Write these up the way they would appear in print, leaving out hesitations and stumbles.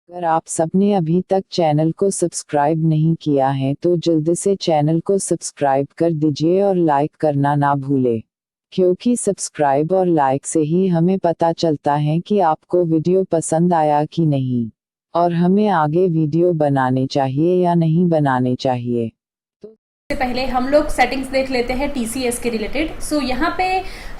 अगर आप सबने अभी तक चैनल को सब्सक्राइब नहीं किया है तो जल्द से चैनल को सब्सक्राइब कर दीजिए और लाइक करना ना भूले, क्योंकि सब्सक्राइब और लाइक से ही हमें पता चलता है कि आपको वीडियो पसंद आया कि नहीं, और हमें आगे वीडियो बनाने चाहिए या नहीं बनाने चाहिए। से पहले हम लोग सेटिंग्स देख लेते हैं टीसीएस के रिलेटेड। सो यहाँ पे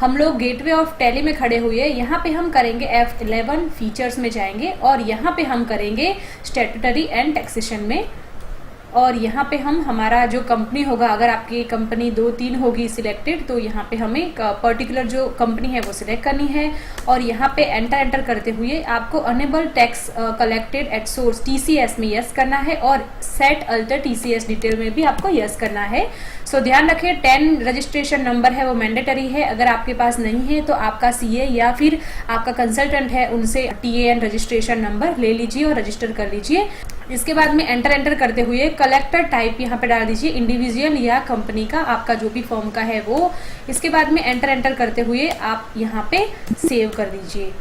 हम लोग गेटवे ऑफ टैली में खड़े हुए, यहाँ पे हम करेंगे F11 फीचर्स में जाएंगे और यहाँ पे हम करेंगे स्टैट्यूटरी एंड टैक्सेशन में। और यहाँ पे हम हमारा जो कंपनी होगा, अगर आपकी कंपनी 2-3 होगी सिलेक्टेड, तो यहाँ पे हमें पर्टिकुलर जो कंपनी है वो सिलेक्ट करनी है। और यहाँ पे एंटर करते हुए आपको enable tax collected at source TCS में यस करना है और सेट अल्टर टीसीएस डिटेल में भी आपको यस करना है। सो ध्यान रखें 10 रजिस्ट्रेशन नंबर है वो मैंडेटरी है। अगर आपके पास नहीं है तो आपका सीए या फिर आपका कंसल्टेंट है उनसे टीएएन रजिस्ट्रेशन नंबर ले लीजिए और रजिस्टर कर लीजिए। इसके बाद में एंटर करते हुए कलेक्टर टाइप यहाँ पे डाल दीजिए, इंडिविजुअल या कंपनी का, आपका जो भी फॉर्म का है वो। इसके बाद में एंटर करते हुए आप यहाँ पे सेव कर दीजिए।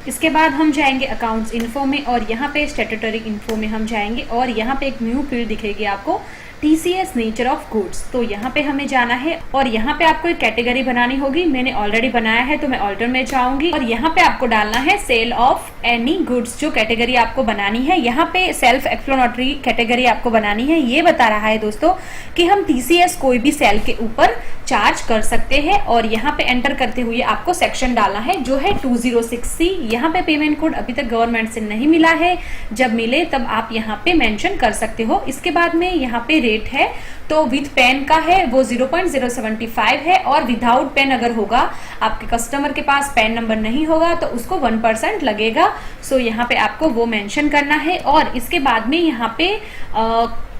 इसके बाद हम जाएंगे अकाउंट्स इन्फो में और यहाँ पे स्टैट्यूटरी इन्फो में हम जाएंगे और यहाँ पे एक न्यू फील्ड दिखेगी आपको, टीसीएस नेचर ऑफ गुड्स। तो यहाँ पे हमें जाना है और यहाँ पे आपको एक कैटेगरी बनानी होगी। मैंने ऑलरेडी बनाया है तो मैं ऑल्टर में जाऊंगी और यहाँ पे आपको डालना है सेल ऑफ एनी गुड्स, जो कैटेगरी आपको बनानी है। यहाँ पे सेल्फ एक्सप्लेनेटरी कैटेगरी आपको बनानी है। ये बता रहा है दोस्तों कि हम टीसीएस कोई भी सेल के ऊपर चार्ज कर सकते हैं। और यहाँ पे एंटर करते हुए आपको सेक्शन डालना है जो है 206C। यहाँ पे पेमेंट कोड अभी तक गवर्नमेंट से नहीं मिला है, जब मिले तब आप यहाँ पे मेंशन कर सकते हो। इसके बाद में यहाँ पे रेट है तो विथ पेन का है वो 0.075 है और विदाउट पेन अगर होगा, आपके कस्टमर के पास पेन नंबर नहीं होगा तो उसको 1% लगेगा। सो यहाँ पे आपको वो मेंशन करना है। और इसके बाद में यहाँ पे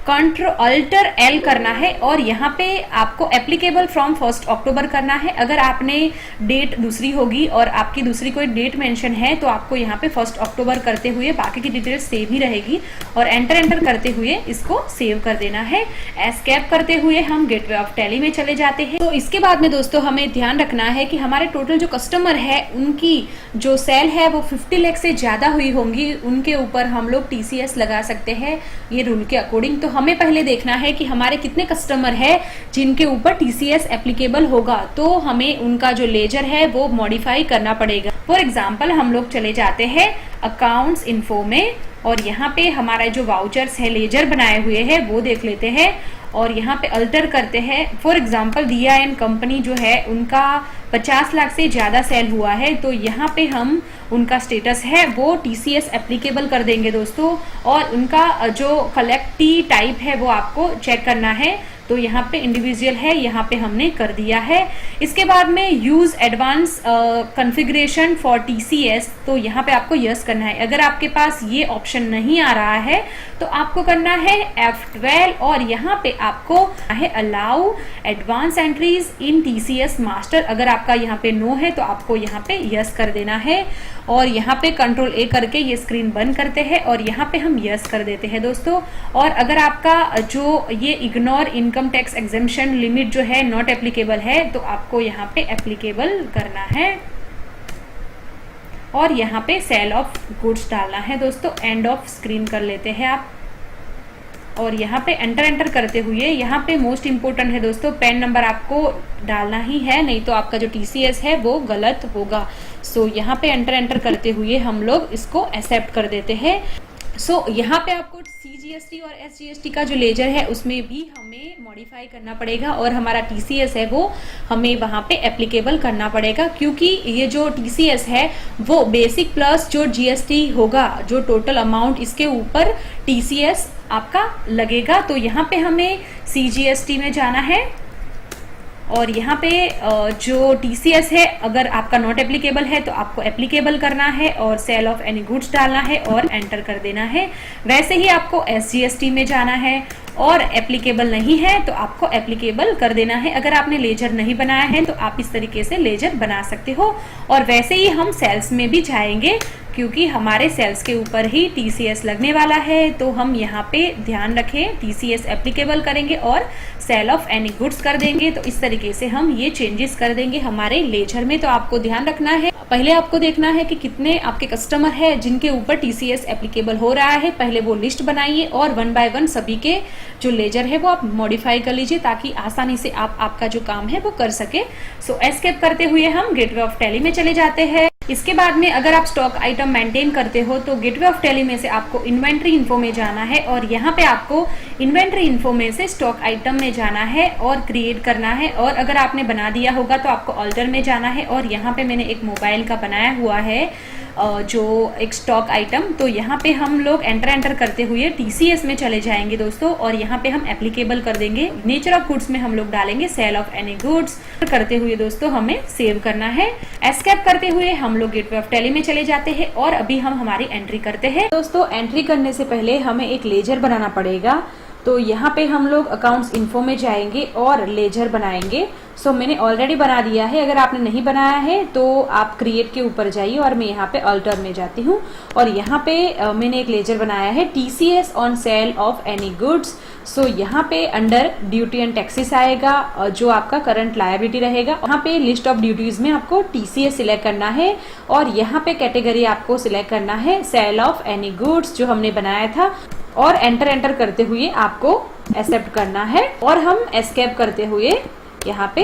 कंट्रोल एल करना है और यहाँ पे आपको एप्लीकेबल फ्रॉम 1 अक्टूबर करना है। अगर आपने डेट दूसरी होगी और आपकी दूसरी कोई डेट मेंशन है तो आपको यहाँ पे 1 अक्टूबर करते हुए बाकी की डिटेल सेव ही रहेगी और एंटर करते हुए इसको सेव कर देना है। एस्केप करते हुए हम गेटवे ऑफ टैली में चले जाते हैं। तो इसके बाद में दोस्तों हमें ध्यान रखना है कि हमारे टोटल जो कस्टमर है उनकी जो सेल है वो 50 लाख से ज्यादा हुई होंगी, उनके ऊपर हम लोग टीसीएस लगा सकते हैं ये रूल के अकॉर्डिंग। तो हमें पहले देखना है कि हमारे कितने कस्टमर है जिनके ऊपर टीसीएस एप्लीकेबल होगा, तो हमें उनका जो लेजर है वो मॉडिफाई करना पड़ेगा। फॉर एग्जांपल हम लोग चले जाते हैं अकाउंट्स इन्फो में और यहाँ पे हमारा जो वाउचर्स है लेजर बनाए हुए हैं वो देख लेते हैं और यहाँ पे अल्टर करते हैं। फॉर एग्जांपल दिया एंड कंपनी जो है उनका 50 लाख से ज्यादा सेल हुआ है तो यहाँ पे हम उनका स्टेटस है वो टीसीएस एप्लीकेबल कर देंगे दोस्तों। और उनका जो कलेक्टी टाइप है वो आपको चेक करना है, तो यहाँ पे इंडिविजुअल है, यहाँ पे हमने कर दिया है। इसके बाद में use advance configuration for TCS, तो यहाँ पे आपको यस करना है। अगर आपके पास ये ऑप्शन नहीं आ रहा है तो आपको करना है F12 और यहाँ पे आपको है allow advance entries in TCS master. अगर आपका यहाँ पे नो है तो आपको यहाँ पे यस कर देना है और यहाँ पे कंट्रोल ए करके ये स्क्रीन बंद करते हैं और यहाँ पे हम यस कर देते हैं दोस्तों। और अगर आपका जो ये ignore income tax exemption limit जो है नॉट एप्लीकेबल है तो आपको यहाँ पे एप्लीकेबल करना है और यहाँ पे सेल ऑफ गुड्स डालना है दोस्तों। एंड ऑफ स्क्रीन कर लेते हैं आप और यहाँ पे एंटर करते हुए यहाँ पे मोस्ट इंपोर्टेंट है दोस्तों, पेन नंबर आपको डालना ही है, नहीं तो आपका जो टीसीएस है वो गलत होगा। सो यहाँ पे एंटर करते हुए हम लोग इसको एक्सेप्ट कर देते हैं। सो यहाँ पे आपको सीजीएसटी और एसजीएसटी का जो लेजर है उसमें भी हमें मॉडिफाई करना पड़ेगा और हमारा टीसीएस है वो हमें वहाँ पे एप्लीकेबल करना पड़ेगा, क्योंकि ये जो टीसीएस है वो बेसिक प्लस जो जीएसटी होगा, जो टोटल अमाउंट इसके ऊपर टीसीएस आपका लगेगा। तो यहाँ पे हमें सीजीएसटी में जाना है और यहाँ पे जो टीसीएस है अगर आपका नॉट एप्लीकेबल है तो आपको एप्लीकेबल करना है और सेल ऑफ एनी गुड्स डालना है और एंटर कर देना है। वैसे ही आपको एसजीएसटी में जाना है और एप्लीकेबल नहीं है तो आपको एप्लीकेबल कर देना है। अगर आपने लेजर नहीं बनाया है तो आप इस तरीके से लेजर बना सकते हो। और वैसे ही हम सेल्स में भी जाएंगे क्योंकि हमारे सेल्स के ऊपर ही टीसीएस लगने वाला है, तो हम यहाँ पे ध्यान रखें टीसीएस एप्लीकेबल करेंगे और सेल ऑफ एनी गुड्स कर देंगे। तो इस तरीके से हम ये चेंजेस कर देंगे हमारे लेजर में। तो आपको ध्यान रखना है पहले आपको देखना है कि कितने आपके कस्टमर है जिनके ऊपर टीसीएस एप्लीकेबल हो रहा है। पहले वो लिस्ट बनाइए और 1 बाय 1 सभी के जो लेजर है वो आप मॉडिफाई कर लीजिए ताकि आसानी से आप आपका जो काम है वो कर सके। सो एस्केप करते हुए हम गेटवे ऑफ टैली में चले जाते हैं। इसके बाद में अगर आप स्टॉक आइटम मेंटेन करते हो तो गेटवे ऑफ टैली में से आपको इन्वेंट्री इन्फो में जाना है और यहाँ पे आपको इन्वेंट्री इन्फो में से स्टॉक आइटम में जाना है और क्रिएट करना है। और अगर आपने बना दिया होगा तो आपको ऑल्टर में जाना है और यहाँ पे मैंने एक मोबाइल का बनाया हुआ है जो एक स्टॉक आइटम, तो यहाँ पे हम लोग एंटर करते हुए टीसीएस में चले जाएंगे दोस्तों और यहाँ पे हम एप्लीकेबल कर देंगे। नेचर ऑफ गुड्स में हम लोग डालेंगे सेल ऑफ एनी गुड्स करते हुए दोस्तों हमें सेव करना है। एस्केप करते हुए हम लोग गेटवे ऑफ टैली में चले जाते हैं और अभी हम हमारी एंट्री करते हैं। दोस्तों एंट्री करने से पहले हमें एक लेजर बनाना पड़ेगा, तो यहाँ पे हम लोग अकाउंट्स इन्फो में जाएंगे और लेजर बनाएंगे। सो मैंने ऑलरेडी बना दिया है, अगर आपने नहीं बनाया है तो आप क्रिएट के ऊपर जाइए और मैं यहाँ पे अल्टर में जाती हूँ और यहाँ पे मैंने एक लेजर बनाया है TCS on sale of any goods. So यहाँ पे अंडर ड्यूटी एंड टैक्सेस आएगा जो आपका करंट लायबिलिटी रहेगा। यहाँ पे लिस्ट ऑफ ड्यूटीज में आपको टीसीएस सिलेक्ट करना है और यहाँ पे कैटेगरी आपको सिलेक्ट करना है सेल ऑफ एनी गुड्स जो हमने बनाया था और एंटर करते हुए आपको एक्सेप्ट करना है और हम एस्केप करते हुए यहाँ पे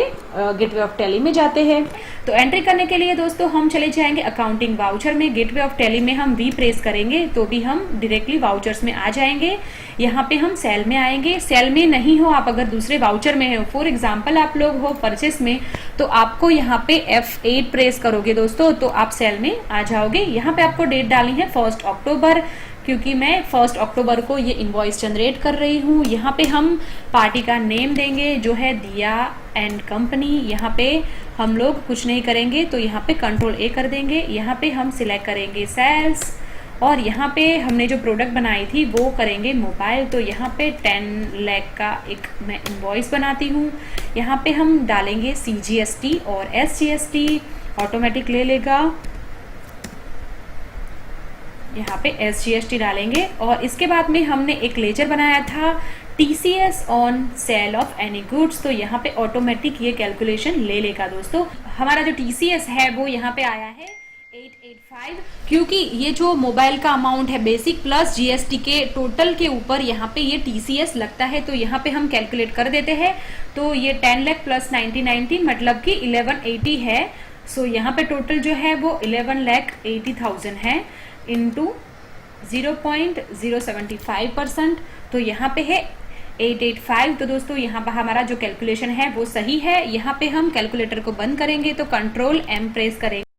गेटवे ऑफ टैली में जाते हैं। तो एंट्री करने के लिए दोस्तों हम चले जाएंगे अकाउंटिंग वाउचर में। गेटवे ऑफ टैली में हम वी प्रेस करेंगे तो भी हम डायरेक्टली वाउचर्स में आ जाएंगे। यहाँ पे हम सेल में आएंगे। सेल में नहीं हो आप अगर दूसरे वाउचर में हो, फॉर एग्जाम्पल आप लोग हो परचेस में, तो आपको यहाँ पे F8 प्रेस करोगे दोस्तों तो आप सेल में आ जाओगे। यहाँ पे आपको डेट डालनी है 1 अक्टूबर, क्योंकि मैं 1 अक्टूबर को ये इनवॉइस जनरेट कर रही हूँ। यहाँ पे हम पार्टी का नेम देंगे जो है दिया एंड कंपनी। यहाँ पे हम लोग कुछ नहीं करेंगे तो यहाँ पे कंट्रोल A कर देंगे। यहाँ पे हम सिलेक्ट करेंगे सेल्स और यहाँ पे हमने जो प्रोडक्ट बनाई थी वो करेंगे मोबाइल। तो यहाँ पे 10 लाख का एक मैं इनवॉइस बनाती हूँ। यहाँ पे हम डालेंगे CGST और SGST, ऑटोमेटिक ले लेगा। यहाँ पे SGST डालेंगे और इसके बाद में हमने एक लेजर बनाया था TCS on sale of any goods, तो यहाँ पे ऑटोमेटिक ये कैलकुलेशन ले लेगा दोस्तों। हमारा जो TCS है वो यहाँ पे आया है 885, क्योंकि ये जो मोबाइल का अमाउंट है बेसिक प्लस GST के टोटल के ऊपर यहाँ पे ये TCS लगता है। तो यहाँ पे हम कैलकुलेट कर देते हैं। तो ये 10 लाख प्लस 90 मतलब कि 1180 है। सो यहाँ पे टोटल जो है वो 11,80,000 है इंटू 0.075%। तो यहाँ पे है 885। तो दोस्तों यहाँ पर हमारा जो कैलकुलेशन है वो सही है। यहाँ पे हम कैलकुलेटर को बंद करेंगे तो कंट्रोल M प्रेस करेंगे।